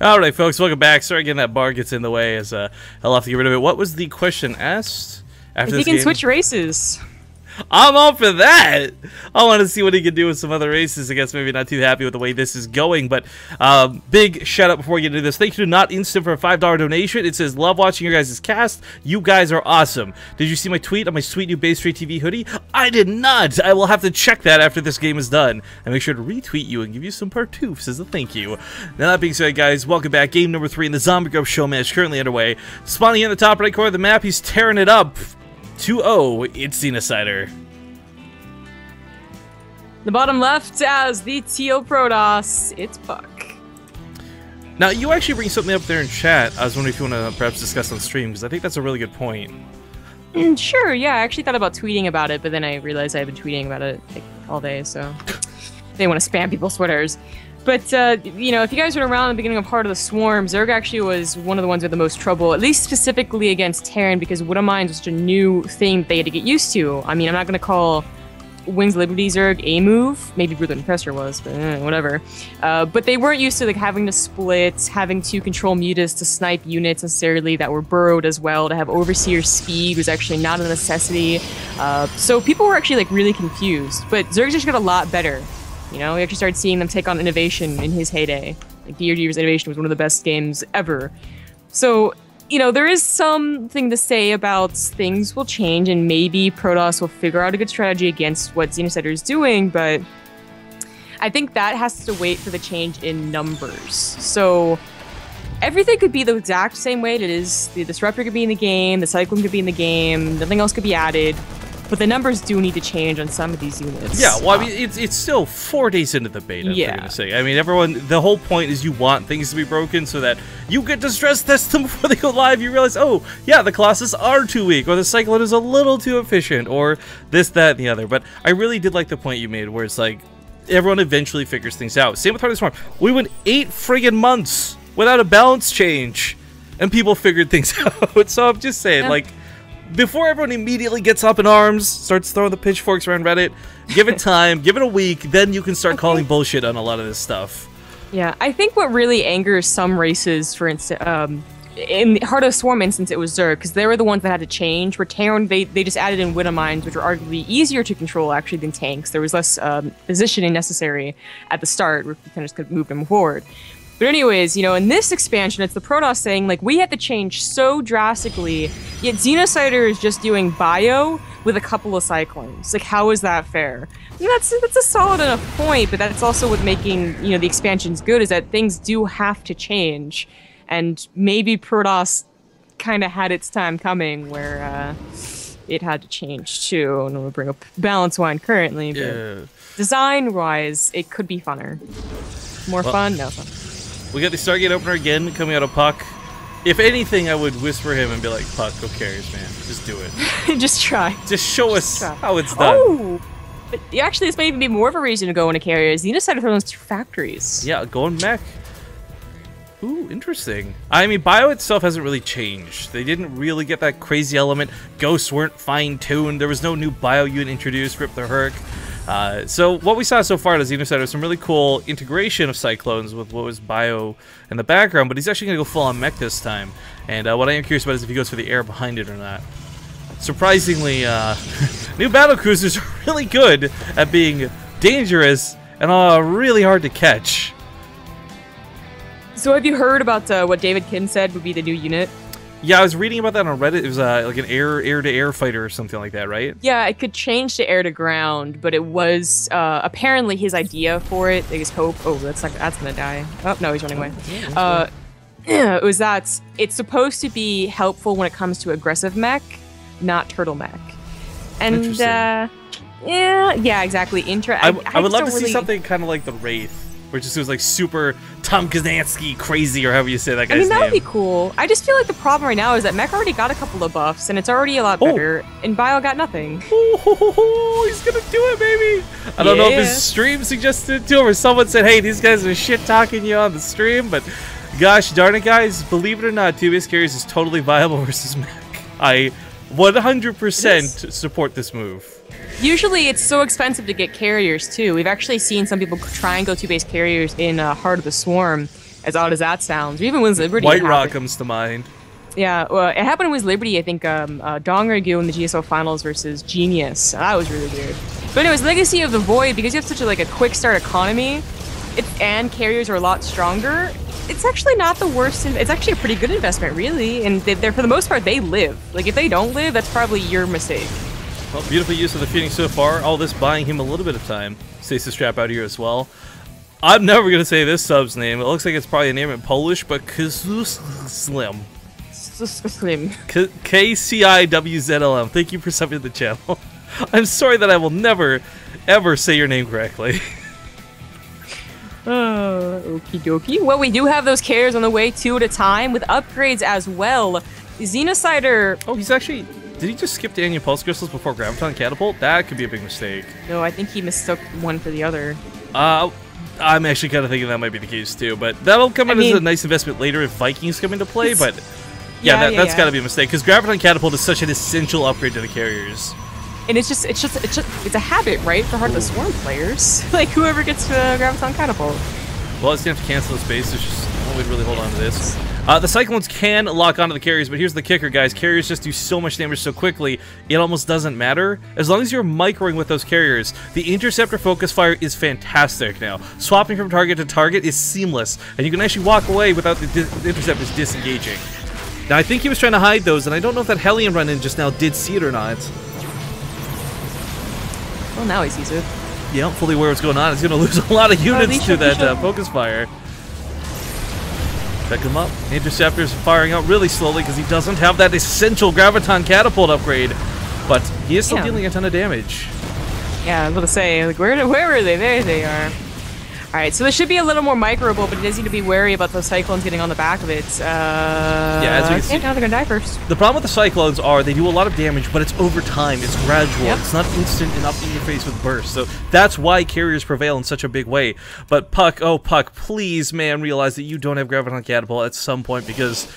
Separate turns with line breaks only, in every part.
Alright, folks, welcome back. Sorry again that bar gets in the way as I'll have to get rid of it. What was the question asked after this
If he can
game?
switch races.
I'm all for that. I want to see what he can do with some other races. I guess maybe not too happy with the way this is going, but big shout out before we get into this. Thank you to Not Instant for a $5 donation. It says, love watching your guys' cast. You guys are awesome. Did you see my tweet on my sweet new Bay Street TV hoodie? I did not. I will have to check that after this game is done. And make sure to retweet you and give you some partoofs as a thank you. Now that being said, guys, welcome back. Game number 3 in the Zombie Grove show match currently underway. Spawning in the top right corner of the map, he's tearing it up. 2-0, it's Xenocider.
The bottom left as the Teal Protoss, it's Puck.
Now, you actually bring something up there in chat. I was wondering if you want to perhaps discuss on stream, because I think that's a really good point.
Sure, yeah, I actually thought about tweeting about it, but then I realized I've been tweeting about it like, all day, so they want to spam people's Twitters. But, you know, if you guys were around at the beginning of Heart of the Swarm, Zerg actually was one of the ones with the most trouble, at least specifically against Terran, because Widow Mines was such a new thing that they had to get used to. I mean, I'm not going to call Wings Liberty Zerg a move. Maybe Bruther Pressure was, but whatever. But they weren't used to like having to split, having to control mutas to snipe units necessarily that were burrowed as well. To have Overseer speed was actually not a necessity. So people were actually like really confused. But Zerg just got a lot better. You know, we actually started seeing them take on Innovation in his heyday. Like DRD's Innovation was one of the best games ever. So, you know, there is something to say about things will change and maybe Protoss will figure out a good strategy against what Xenocider is doing, but I think that has to wait for the change in numbers. So everything could be the exact same way it is. The Disruptor could be in the game, the Cyclone could be in the game, nothing else could be added. But the numbers do need to change on some of these units.
Yeah, well, I mean, it's still 4 days into the beta,
yeah.
I'm gonna say. I mean, the whole point is you want things to be broken so that you get to stress test them before they go live. You realize, oh, yeah, the Colossus are too weak, or the Cyclone is a little too efficient, or this, that, and the other. But I really did like the point you made, where it's like, everyone eventually figures things out. Same with Heart of the Swarm. We went 8 friggin' months without a balance change, and people figured things out. So I'm just saying, like, before everyone immediately gets up in arms, starts throwing the pitchforks around Reddit, give it time, give it a week, then you can start calling bullshit on a lot of this stuff.
Yeah, I think what really angers some races, for instance, in the Heart of the Swarm instance, it was Zerg, because they were the ones that had to change. Where Terran, they just added in Widow Mines, which were arguably easier to control, actually, than tanks. There was less positioning necessary at the start, where you kind of just could move them forward. But anyways, you know, in this expansion, it's the Protoss saying, like, we had to change so drastically, yet Xenocider is just doing bio with a couple of Cyclones. Like, how is that fair? I mean, that's a solid enough point, but that's also what making, you know, the expansions good, is that things do have to change. And maybe Protoss kind of had its time coming where it had to change, too. And we'll bring up Balance Wine currently, but
Yeah.
design-wise, it could be funner. More fun? No fun.
We got the Stargate opener again coming out of Puck. If anything, I would whisper him and be like, Puck, go carries, man. Just do it.
Just try.
Just show us how it's done.
Oh! But actually, this may even be more of a reason to go into carrier. Xenocider throws 2 factories.
Yeah, going mech. Ooh, interesting. I mean, bio itself hasn't really changed. They didn't really get that crazy element. Ghosts weren't fine-tuned. There was no new bio unit introduced, Rip the Herc. So what we saw so far is Xenocider some really cool integration of Cyclones with what was bio in the background, but he's actually going to go full on mech this time. And what I am curious about is if he goes for the air behind it or not. Surprisingly, new battle cruisers are really good at being dangerous and really hard to catch.
So have you heard about what David Kin said would be the new unit?
Yeah, I was reading about that on Reddit. It was like an air-to-air fighter or something like that, right?
Yeah, it could change to air-to-ground, but it was apparently his idea for it. His hope. Oh, that's gonna die. Oh no, he's running away. It was that it's supposed to be helpful when it comes to aggressive mech, not turtle mech. And yeah, exactly.
I would love to see something kind of like the Wraith, where it just was like super Tom Kazansky crazy, or however you say that guy's name.
I mean, that would be cool. I just feel like the problem right now is that mech already got a couple of buffs, and it's already a lot better, and bio got nothing.
Oh, he's gonna do it, baby! I don't know if his stream suggested it to him, or someone said, hey, these guys are shit-talking you on the stream, but gosh darn it, guys, believe it or not, 2-base carriers is totally viable versus mech. I 100% support this move.
Usually it's so expensive to get carriers too. We've actually seen some people try and go 2-base carriers in Heart of the Swarm, as odd as that sounds. Or even Wiz Liberty.
White Rock comes to mind.
Yeah, well, it happened with Liberty, I think, Dongregyu in the GSO Finals versus Genius. That was really weird. But anyways, Legacy of the Void, because you have such a quick start economy, and carriers are a lot stronger, it's actually not the worst. It's actually a pretty good investment, really. And they're, for the most part, they live. Like, if they don't live, that's probably your mistake.
Well, beautiful use of the Phoenix so far. All this buying him a little bit of time. Stasis Trap out here as well. I'm never going to say this sub's name. It looks like it's probably a name in Polish, but Kazus Slim.
Slim.
KCIWZLM. Thank you for subbing to the channel. I'm sorry that I will never, ever say your name correctly.
Okie dokie. Well, we do have those carriers on the way, 2 at a time, with upgrades as well. Xenocider...
Oh, he's actually... Did he just skip the Annual Pulse Crystals before Graviton Catapult? That could be a big mistake.
No, I think he mistook one for the other.
I'm actually kind of thinking that might be the case too, but that'll come in as a nice investment later if Vikings come into play, but... Yeah, that's got to be a mistake, because Graviton Catapult is such an essential upgrade to the carriers.
And it's a habit, right, for Heart of the Swarm players. Like, whoever gets Graviton Catapult.
Well, it's going to have to cancel the space, there's just no way to really hold on to this. The Cyclones can lock onto the carriers, but here's the kicker, guys. Carriers just do so much damage so quickly, it almost doesn't matter. As long as you're microing with those carriers, the Interceptor Focus Fire is fantastic now. Swapping from target to target is seamless, and you can actually walk away without the Interceptors disengaging. Now, I think he was trying to hide those, and I don't know if that Hellion run-in just now did see it or not.
Well, now he sees it.
Yeah, fully aware what's going on. He's going to lose a lot of units to that Focus Fire. Pick him up. Interceptor's firing out really slowly because he doesn't have that essential Graviton Catapult upgrade, but he is still dealing a ton of damage.
Yeah, I was about to say, like, where are they? There they are. Alright, so this should be a little more microable, but it does need to be wary about those Cyclones getting on the back of it.
Yeah, as you can see,
now they're gonna die first.
The problem with the Cyclones are they do a lot of damage, but it's over time, it's gradual, it's not instant and up in your face with bursts. So that's why carriers prevail in such a big way. But Puck, oh Puck, please, man, realize that you don't have Graviton Catapult at some point, because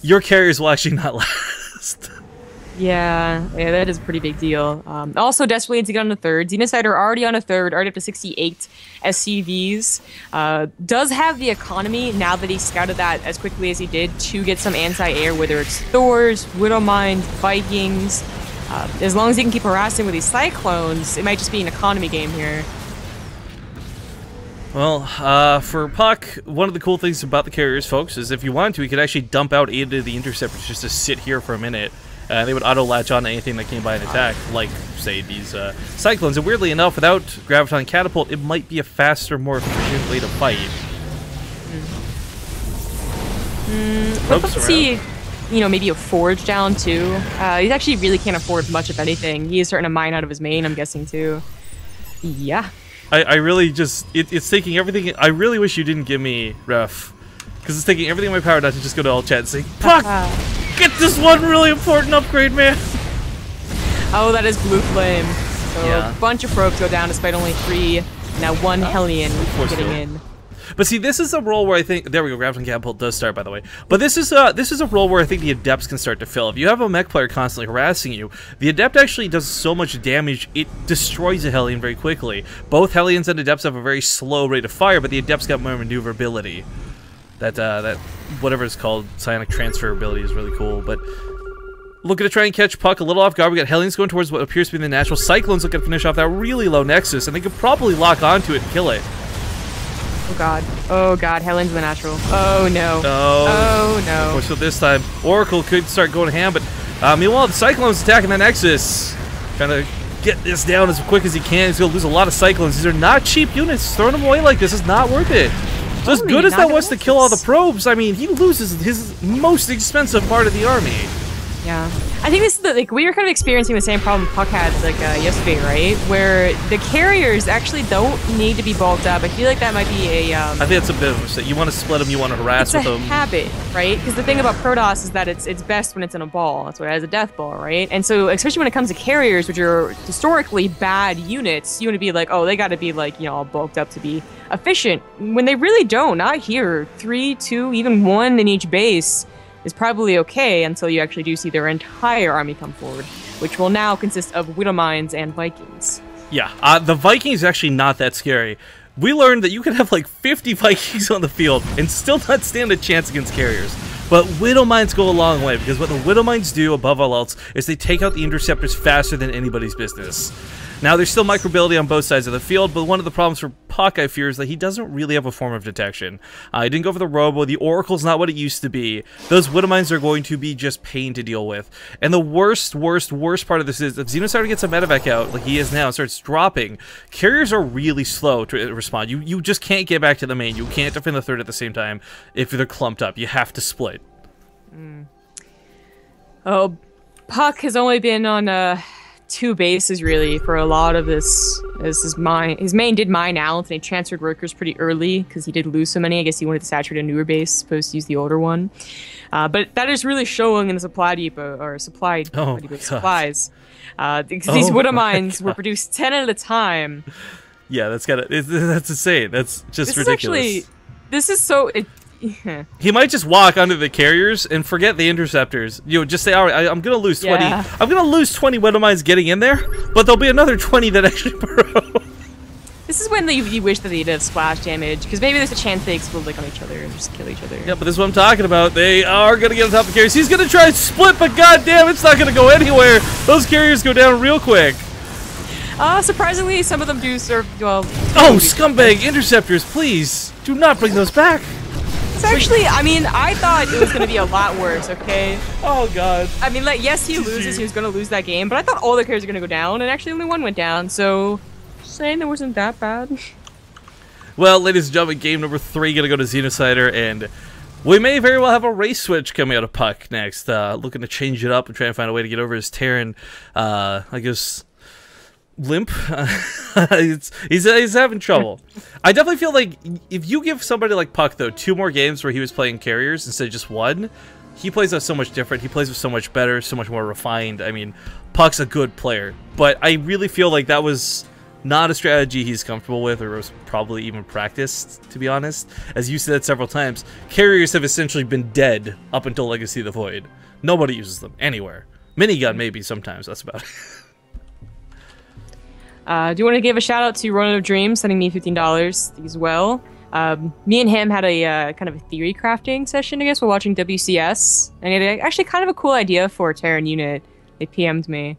your carriers will actually not last.
Yeah, that is a pretty big deal. Also, desperately needs to get on a third. Xenocider already on a third, already up to 68 SCVs. Does have the economy, now that he scouted that as quickly as he did, to get some anti-air, whether it's Thors, Widowmine, Vikings. As long as he can keep harassing with these Cyclones, it might just be an economy game here.
Well, for Puck, one of the cool things about the carriers, folks, is if you wanted to, he could actually dump out 8 of the Interceptors just to sit here for a minute. They would auto-latch on to anything that came by an attack, like, say, these Cyclones. And weirdly enough, without Graviton Catapult, it might be a faster, more efficient way to fight.
I'd love to see, you know, maybe a Forge down, too. He actually really can't afford much, if anything. He is starting to mine out of his main, I'm guessing, too. Yeah.
I really just... It's taking everything... I really wish you didn't give me Ref. Because it's taking everything in my power not to just go to all chat and say, Puck! Get this one really important upgrade, man!
Oh, that is Blue Flame. So a bunch of probes go down despite only 3. Now 1 Hellion getting in.
But see, this is a role where I think... There we go, Graviton Catapult does start, by the way. But this is a role where I think the Adepts can start to fill. If you have a mech player constantly harassing you, the Adept actually does so much damage, it destroys a Hellion very quickly. Both Hellions and Adepts have a very slow rate of fire, but the Adepts got more maneuverability. That whatever it's called, psionic transfer ability is really cool, but looking to try and catch Puck a little off guard. We got Hellions going towards what appears to be the natural. Cyclones looking to finish off that really low Nexus, and they could probably lock onto it and kill it.
Oh god. Oh god, Hellions the natural. Oh no.
Oh
no.
Of course, so this time, Oracle could start going ham, but meanwhile, the Cyclones attacking that Nexus. Trying to get this down as quick as he can. He's going to lose a lot of Cyclones. These are not cheap units. Throwing them away like this is not worth it. So as good as that was to kill all the probes, I mean, he loses his most expensive part of the army.
Yeah. I think this is like, we were kind of experiencing the same problem Puck had like yesterday, right? Where the carriers actually don't need to be bulked up. I feel like that might be a...
I think that's a bit of a mistake. You want to split them, you want to harass with them.
It's a habit, right? Because the thing about Protoss is that it's best when it's in a ball. That's what it has, a death ball, right? And so, especially when it comes to carriers, which are historically bad units, you want to be like, oh, they got to be like, you know, all bulked up to be efficient. When they really don't. Not here. 3, 2, even 1 in each base. is probably okay until you actually do see their entire army come forward, which will now consist of Widowmines and Vikings.
Yeah, the Vikings are actually not that scary. We learned that you can have like 50 Vikings on the field and still not stand a chance against carriers. But Widowmines go a long way, because what the Widowmines do, above all else, is they take out the interceptors faster than anybody's business. Now, there's still microbility on both sides of the field, but one of the problems for Puck, I fear, is that he doesn't really have a form of detection. He didn't go for the Robo, the Oracle's not what it used to be. Those Widowmines are going to be just pain to deal with. And the worst part of this is, if Xenocider gets a medevac out, like he is now, and starts dropping, carriers are really slow to respond. You just can't get back to the main. You can't defend the third at the same time if they're clumped up. You have to split.
Oh, Puck has only been on, 2 bases really for a lot of this. His main did mine out, and he transferred workers pretty early because he did lose so many. I guess he wanted to saturate a newer base, supposed to use the older one. But that is really showing in the supply depot, or supplies. These Widowmines were produced 10 at a time.
Yeah, that's insane. That's just ridiculous.
This is so.
He might just walk under the carriers and forget the interceptors. You know, just say, all right, I'm going to lose 20.
Yeah.
I'm going to lose 20 Widowmines getting in there, but there'll be another 20 that actually burrow.
This is when you wish that they did have splash damage, because maybe there's a chance they explode like on each other and just kill each other.
Yeah, but this is what I'm talking about. They are going to get on top of carriers. He's going to try and split, but goddamn, it's not going to go anywhere. Those carriers go down real quick.
Surprisingly, some of them do serve, well...
Oh, scumbag interceptors, please. Do not bring those back.
It's actually, I mean, I thought it was going to be a lot worse, okay?
Oh, God.
I mean, like, yes, he loses, he was going to lose that game, but I thought all the carriers were going to go down, and actually only one went down, so... saying it wasn't that bad.
Well, ladies and gentlemen, game number 3 going to go to Xenocider, and we may very well have a race switch coming out of Puck next. Looking to change it up and try and find a way to get over his Terran, I guess... limp. He's having trouble. I definitely feel like if you give somebody like Puck, though, 2 more games where he was playing carriers instead of just 1, he plays us so much different. He plays us so much better, so much more refined. I mean, Puck's a good player, but I really feel like that was not a strategy he's comfortable with, or was probably even practiced, to be honest. As you said several times, carriers have essentially been dead up until Legacy of the Void. Nobody uses them anywhere. Minigun maybe sometimes, that's about it.
Do you want to give a shout out to Ronan of Dreams sending me $15 as well? Me and him had a kind of a theory crafting session, I guess, while watching WCS, and he had actually kind of a cool idea for a Terran unit. They PM'd me.